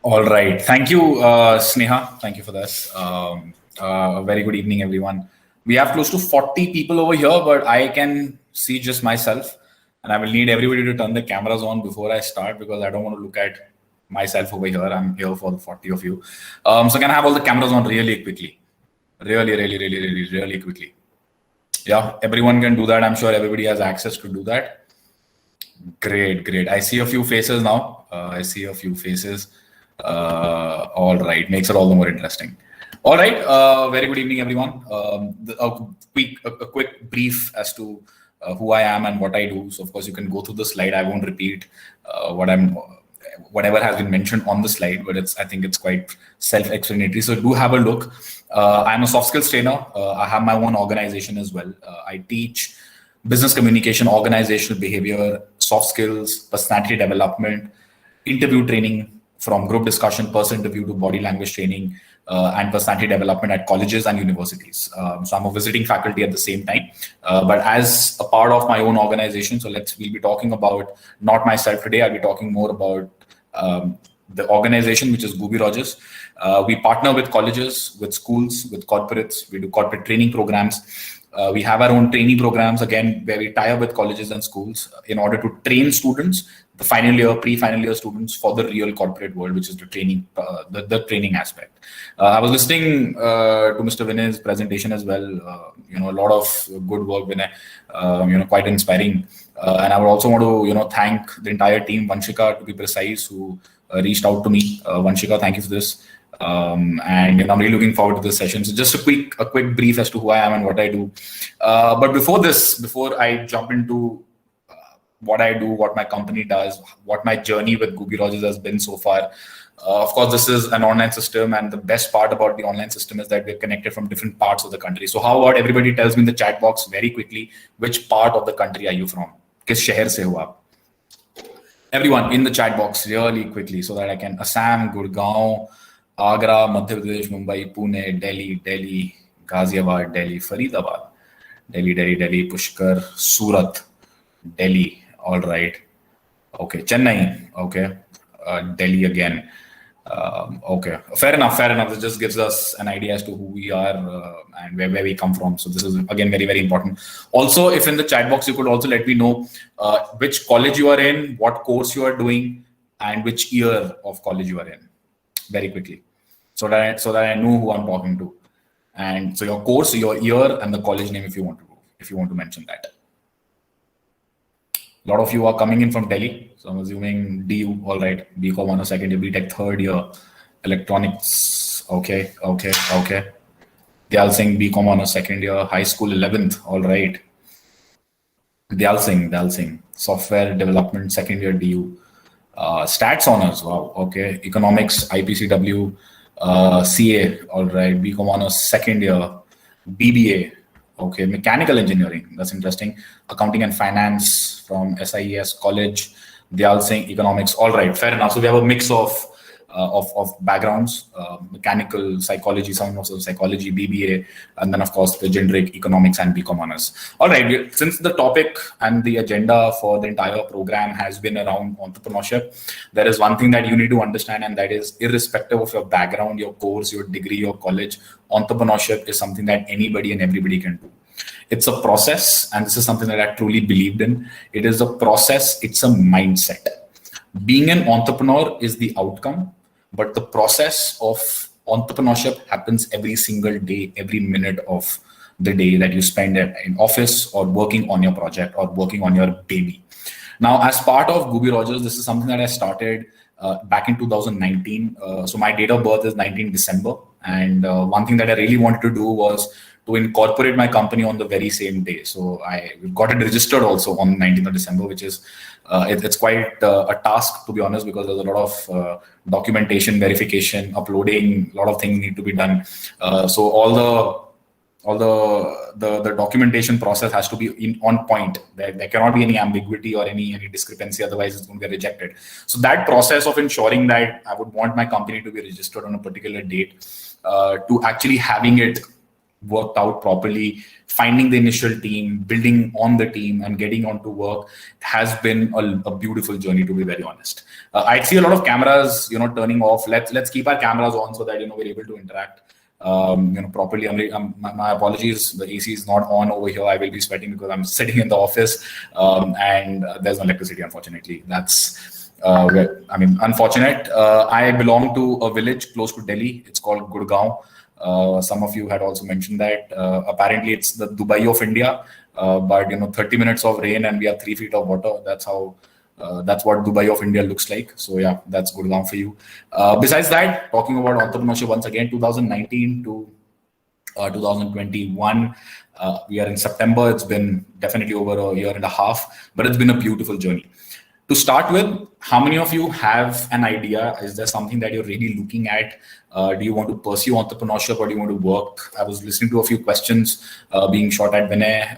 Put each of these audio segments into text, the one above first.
All right. Thank you, Sneha. Thank you for this. A very good evening, everyone. We have close to 40 people over here, but I can see just myself. And I will need everybody to turn the cameras on before I start because I don't want to look at myself over here. I'm here for the 40 of you. So can I have all the cameras on really quickly? Really quickly. Yeah, everyone can do that. I'm sure everybody has access to do that. Great. I see a few faces now. I see a few faces. All right, makes it all the more interesting. All right, very good evening, everyone. A quick brief as to who I am and what I do. So, of course, you can go through the slide. I won't repeat whatever has been mentioned on the slide, but I think it's quite self-explanatory. So, do have a look. I'm a soft skills trainer. I have my own organization as well. I teach business communication, organizational behavior, soft skills, personality development, interview training, from group discussion, person interview to body language training, and personality development at colleges and universities. So I'm a visiting faculty at the same time, but as a part of my own organization. So we'll be talking about not myself today. I'll be talking more about the organization, which is Gooby Rogers. We partner with colleges, with schools, with corporates. We do corporate training programs. We have our own training programs, again, where we tie up with colleges and schools in order to train students, the final year, pre-final year students, for the real corporate world, which is the training, the training aspect. I was listening to Mr. Vinay's presentation as well. A lot of good work, Vinay. Quite inspiring. And I would also want to, thank the entire team, Vanshika, to be precise, who reached out to me. Vanshika, thank you for this. And I'm really looking forward to this session. So just a quick brief as to who I am and what I do. But before I jump into what I do, what my company does, what my journey with Gooby Rogers has been so far. Of course, this is an online system, and the best part about the online system is that we're connected from different parts of the country. So how about everybody tells me in the chat box very quickly, which part of the country are you from? Kis shehar se ho aap? Everyone in the chat box really quickly so that I can. Assam, Gurgaon, Agra, Madhya Pradesh, Mumbai, Pune, Delhi, Ghaziabad, Delhi, Faridabad, Delhi, Pushkar, Surat, Delhi. All right. Okay. Chennai. Okay. Delhi again. Okay. Fair enough. This just gives us an idea as to who we are and where we come from. So this is, again, very, very important. Also, if in the chat box, you could also let me know which college you are in, what course you are doing, and which year of college you are in. Very quickly. So that I know who I'm talking to. And so your course, your year, and the college name if you want to mention that. A lot of you are coming in from Delhi, so I'm assuming DU, all right, BCom on a second year, BTech third year, electronics, okay. Dyal Singh, BCom on a second year, high school 11th, all right. Dyal Singh, software development, second year DU, stats honors, wow, okay, economics, IPCW, CA, all right, BCom on a second year, BBA, okay, mechanical engineering, that's interesting. Accounting and finance from SIES College, Dyal Singh, economics. All right, fair enough. So we have a mix of backgrounds, mechanical, psychology, some also psychology, BBA, and then of course the generic economics and BCom honors. All right, since the topic and the agenda for the entire program has been around entrepreneurship, there is one thing that you need to understand, and that is, irrespective of your background, your course, your degree, your college, entrepreneurship is something that anybody and everybody can do. It's a process, and this is something that I truly believed in. It is a process, it's a mindset. Being an entrepreneur is the outcome, but the process of entrepreneurship happens every single day, every minute of the day that you spend in office or working on your project or working on your baby. Now, as part of Gooby Rogers, this is something that I started back in 2019. So my date of birth is 19 December. And one thing that I really wanted to do was to incorporate my company on the very same day. So I got it registered also on 19th of December, which is, it's quite a task, to be honest, because there's a lot of documentation, verification, uploading, a lot of things need to be done. So all the documentation process has to be on point. There cannot be any ambiguity or any discrepancy, otherwise it's going to get rejected. So that process of ensuring that I would want my company to be registered on a particular date, to actually having it worked out properly. Finding the initial team, building on the team, and getting on to work has been a beautiful journey, to be very honest. I see a lot of cameras, turning off. Let's keep our cameras on so that we're able to interact properly. My apologies, the AC is not on over here. I will be sweating because I'm sitting in the office, and there's no electricity, unfortunately. That's unfortunate. I belong to a village close to Delhi. It's called Gurgaon. Some of you had also mentioned that. Apparently, it's the Dubai of India. But 30 minutes of rain and we have 3 feet of water. That's what Dubai of India looks like. So yeah, that's Gurgaon for you. Besides that, talking about entrepreneurship once again, 2019 to 2021. We are in September. It's been definitely over a year and a half, but it's been a beautiful journey. To start with, how many of you have an idea? Is there something that you're really looking at? Do you want to pursue entrepreneurship or do you want to work? I was listening to a few questions being shot at Vinay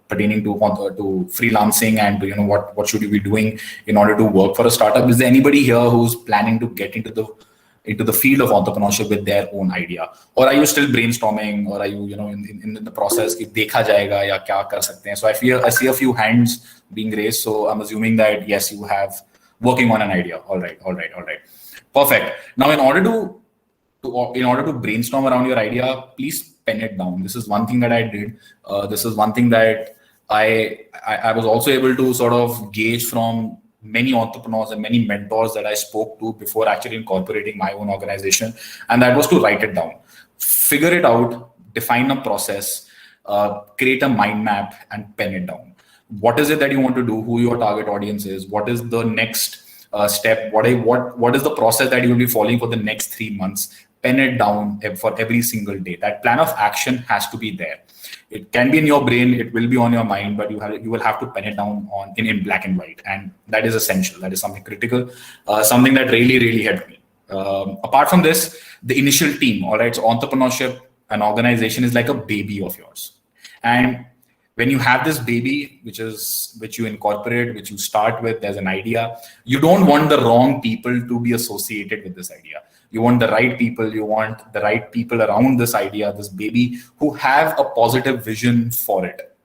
pertaining to freelancing and to, what should you be doing in order to work for a startup. Is there anybody here who's planning to get into the field of entrepreneurship with their own idea, or are you still brainstorming, or are you in the process ki dekha jayega ya kya kar sakte hain? So I see a few hands being raised, so I'm assuming that yes, you have working on an idea. All right, perfect. Now in order to brainstorm around your idea, please pen it down. This is one thing that I did. This is one thing that I was also able to sort of gauge from many entrepreneurs and many mentors that I spoke to before actually incorporating my own organization. And that was to write it down, figure it out, define a process, create a mind map and pen it down. What is it that you want to do? Who your target audience is? What is the next step? What is the process that you will be following for the next 3 months? Pen it down for every single day. That plan of action has to be there. It can be in your brain, it will be on your mind, but you will have to pen it down in black and white, and that is essential. That is something critical, something that really helped me. Apart from this, the initial team. All right, so entrepreneurship, an organization is like a baby of yours, and when you have this baby, which you incorporate, which you start with, there's an idea. You don't want the wrong people to be associated with this idea. You want the right people. You want the right people around this idea, this baby, who have a positive vision for it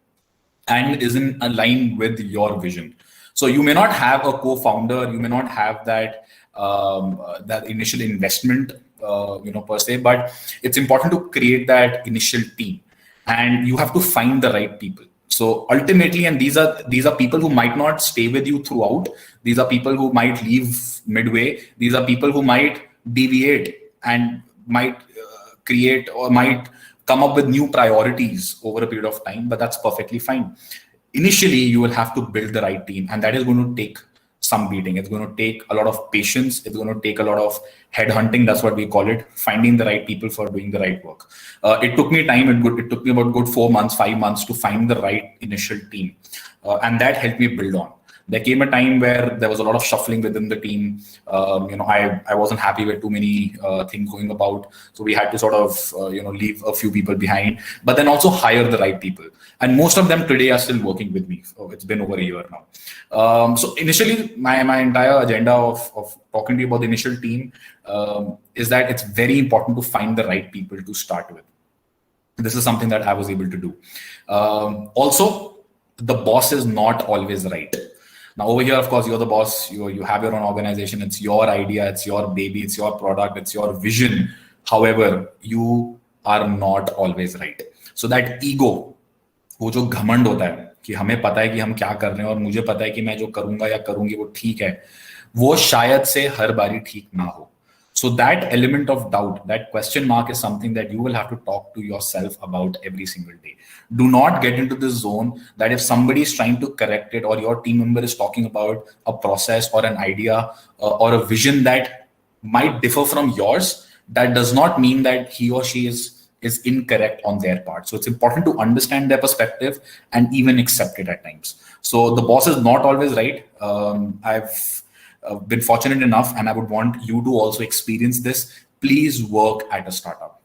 and is in line with your vision. So you may not have a co-founder, you may not have that initial investment, per se, but it's important to create that initial team. And you have to find the right people. So ultimately, and these are people who might not stay with you throughout. These are people who might leave midway. These are people who might deviate and might create or might come up with new priorities over a period of time, but that's perfectly fine. Initially, you will have to build the right team, and that is going to take some beating. It's going to take a lot of patience. It's going to take a lot of headhunting. That's what we call it, finding the right people for doing the right work. It took me time. It took me about good 4 months, 5 months to find the right initial team. And that helped me build on. There came a time where there was a lot of shuffling within the team. I wasn't happy with too many things going about. So we had to sort of, leave a few people behind, but then also hire the right people. And most of them today are still working with me. So it's been over a year now. So initially, my entire agenda of talking to you about the initial team is that it's very important to find the right people to start with. This is something that I was able to do. Also, the boss is not always right. Now over here, of course, you're the boss. You have your own organization. It's your idea. It's your baby. It's your product. It's your vision. However, you are not always right. So that ego, वो जो घमंड होता है कि हमें पता है कि हम क्या कर रहे हैं और मुझे पता है कि मैं जो करूंगा या करूंगी वो ठीक है, वो शायद से हर बारी ठीक ना हो. So that element of doubt, that question mark is something that you will have to talk to yourself about every single day. Do not get into this zone that if somebody is trying to correct it or your team member is talking about a process or an idea or a vision that might differ from yours, that does not mean that he or she is incorrect on their part. So it's important to understand their perspective and even accept it at times. So the boss is not always right. I've been fortunate enough, and I would want you to also experience this. Please work at a startup.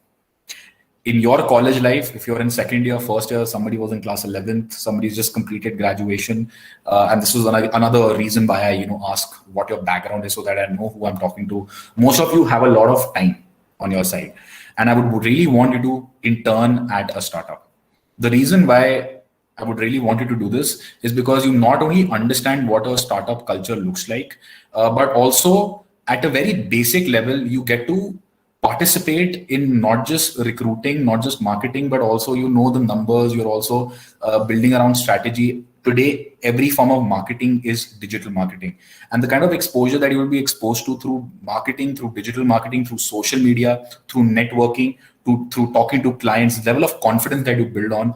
In your college life, if you're in second year, first year, somebody was in class 11th, somebody's just completed graduation. And this was another reason why I ask what your background is so that I know who I'm talking to. Most of you have a lot of time on your side. and I would really want you to intern at a startup. The reason why I would really want you to do this is because you not only understand what a startup culture looks like, but also at a very basic level, you get to participate in not just recruiting, not just marketing, but also the numbers. You're also building around strategy. Today, every form of marketing is digital marketing, and the kind of exposure that you will be exposed to through marketing, through digital marketing, through social media, through networking, through talking to clients, the level of confidence that you build on,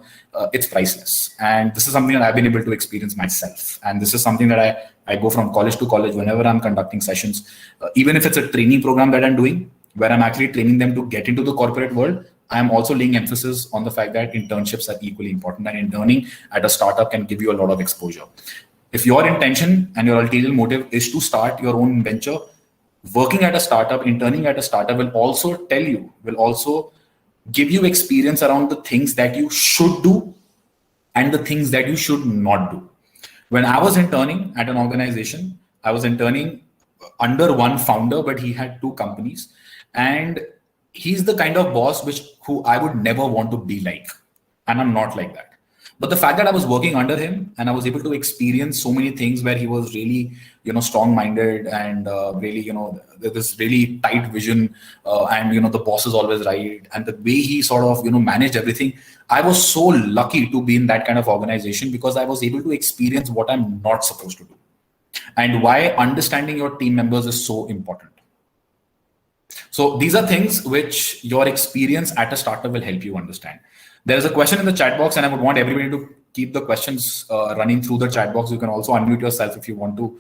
it's priceless. And this is something that I've been able to experience myself. And this is something that I go from college to college whenever I'm conducting sessions, even if it's a training program that I'm doing, where I'm actually training them to get into the corporate world. I'm also laying emphasis on the fact that internships are equally important, and interning at a startup can give you a lot of exposure. If your intention and your ulterior motive is to start your own venture, working at a startup, interning at a startup will also give you experience around the things that you should do and the things that you should not do. When I was interning at an organization, I was interning under one founder, but he had two companies. And he's the kind of boss who I would never want to be like. And I'm not like that. But the fact that I was working under him and I was able to experience so many things where he was really, strong-minded and really, this really tight vision, and the boss is always right, and the way he sort of, managed everything. I was so lucky to be in that kind of organization because I was able to experience what I'm not supposed to do, and why understanding your team members is so important. So these are things which your experience at a startup will help you understand. There is a question in the chat box, and I would want everybody to keep the questions running through the chat box. You can also unmute yourself if you want to,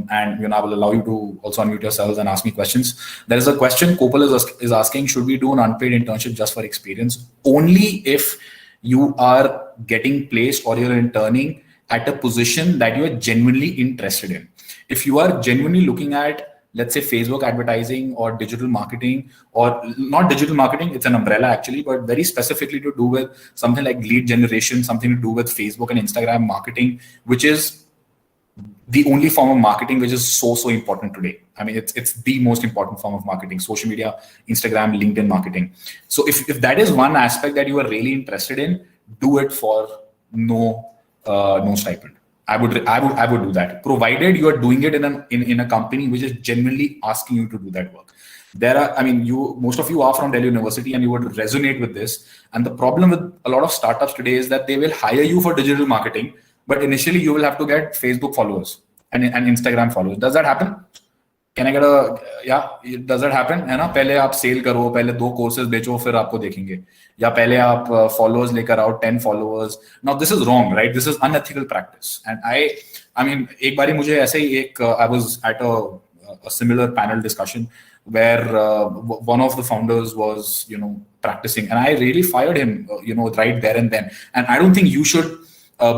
and I will allow you to also unmute yourselves and ask me questions. There is a question. Kopal is asking: should we do an unpaid internship just for experience? Only if you are getting placed or you're interning at a position that you are genuinely interested in. If you are genuinely looking at, let's say, Facebook advertising or digital marketing, or not digital marketing, it's an umbrella actually, but very specifically to do with something like lead generation, something to do with Facebook and Instagram marketing, which is the only form of marketing which is so important today. I mean, it's the most important form of marketing: social media, Instagram, LinkedIn marketing. So if that is one aspect that you are really interested in, do it for no stipend. I would do that, provided you are doing it in a company which is genuinely asking you to do that work. Most of you are from Delhi University and you would resonate with this. And the problem with a lot of startups today is that they will hire you for digital marketing, but initially you will have to get Facebook followers and Instagram followers. Does that happen? Can I get does that happen? है ना, पहले आप cell करो, पहले 2 courses बेचो, फिर आपको देखेंगे, या पहले आप followers लेकर आओ, 10 followers. Now this is wrong, right? This is unethical practice. And I mean, एक बारी मुझे ऐसे ही I was at a similar panel discussion where one of the founders was, practicing, and I really fired him, right there and then. And I don't think you should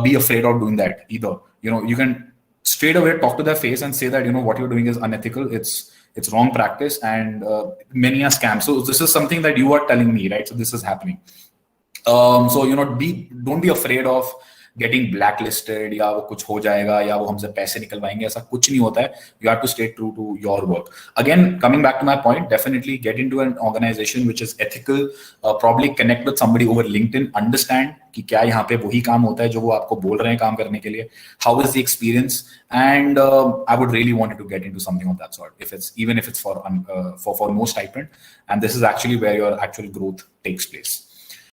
be afraid of doing that either. You can straight away talk to their face and say that what you're doing is unethical, it's wrong practice, and many a scam. So this is something that you are telling me, right? So this is happening. So don't be afraid of getting blacklisted, या वो कुछ हो जाएगा, या वो हमसे पैसे निकलवाएंगे, ऐसा कुछ नहीं होता है. You have to stay true to your work. Again, coming back to my point, definitely get into an organization which is ethical. Probably connect with somebody over LinkedIn, understand कि क्या यहाँ पे वही काम होता है जो वो आपको बोल रहे हैं काम करने के लिए. How is the experience? And I would really want you to get into something of that sort, even if it's for no stipend. And this is actually where your actual growth takes place.